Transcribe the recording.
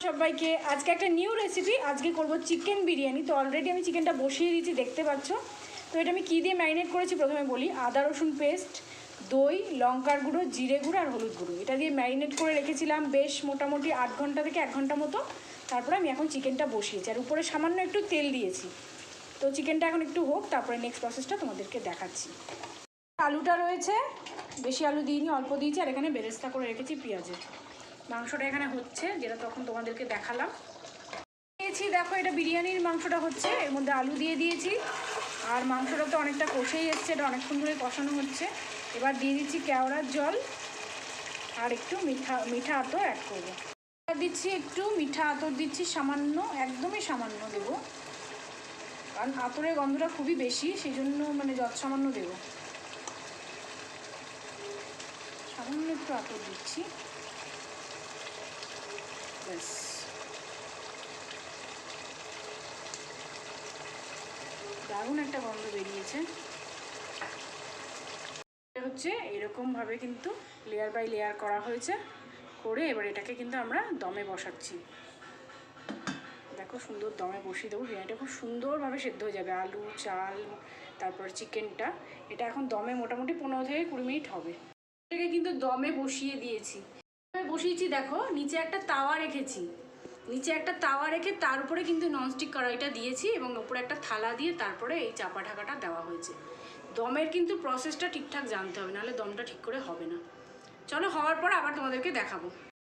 সবাইকে আজকে একটা নিউ রেসিপি আজকে করব চিকেন বিরিয়ানি। তো অলরেডি আমি চিকেনটা বসিয়ে দিয়েছি, দেখতে পাচ্ছ। তো এটা আমি কী দিয়ে ম্যারিনেট করেছি প্রথমে বলি। আদা রসুন পেস্ট, দই, লঙ্কার গুঁড়ো, জিরে গুঁড়ো আর হলুদ গুঁড়ো, এটা দিয়ে ম্যারিনেট করে রেখেছিলাম বেশ মোটামুটি 8 ঘন্টা থেকে 1 ঘন্টা মতো। তারপরে আমি এখন চিকেনটা বসিয়েছি আর উপরে সামান্য একটু তেল দিয়েছি। তো চিকেনটা এখন একটু হোক, তারপরে নেক্সট প্রসেসটা তোমাদেরকে দেখাচ্ছি। আলুটা রয়েছে, বেশি আলু দিইনি, অল্প দিয়েছি। আর এখানে বেরেস্তা করে রেখেছি পেঁয়াজের। মাংসটা এখানে হচ্ছে, যেটা তখন তোমাদেরকে দেখালাম। দিয়েছি, দেখো এটা বিরিয়ানির মাংসটা হচ্ছে, এর মধ্যে আলু দিয়ে দিয়েছি। আর মাংসটা তো অনেকটা কষেই এসছে, এটা অনেকক্ষণ ধরে কষানো হচ্ছে। এবার দিয়ে দিচ্ছি কেওড়ার জল আর একটু মিঠা আতর অ্যাড করবো। দিচ্ছি একটু মিঠা আতর দিচ্ছি, সামান্য, একদমই সামান্য দেবো, কারণ আতরের গন্ধটা খুবই বেশি, সেই জন্য সামান্য দেবো, সামান্য একটু আতর দিচ্ছি, ব্যাস। দারুণ একটা গন্ধ বেরিয়েছে। হচ্ছে এরকমভাবে কিন্তু লেয়ার বাই লেয়ার করা হয়েছে, করে এবার এটাকে কিন্তু আমরা দমে বসাচ্ছি। দেখো সুন্দর দমে বসিয়ে দেবো, বিরিয়ানিটা খুব সুন্দরভাবে সেদ্ধ হয়ে যাবে, আলু, চাল, তারপর চিকেনটা। এটা এখন দমে মোটামুটি 15 থেকে 20 মিনিট হবে। এটাকে কিন্তু দমে বসিয়ে দিয়েছি, বসিয়েছি। দেখো নিচে একটা তাওয়া রেখেছি, নিচে একটা তাওয়া রেখে তার উপরে কিন্তু ননস্টিক কড়াইটা দিয়েছি এবং উপরে একটা থালা দিয়ে তারপরে এই চাপা ঢাকাটা দেওয়া হয়েছে। দমের কিন্তু প্রসেসটা ঠিকঠাক জানতে হবে, নাহলে দমটা ঠিক করে হবে না। চলো হওয়ার পর আবার তোমাদেরকে দেখাবো।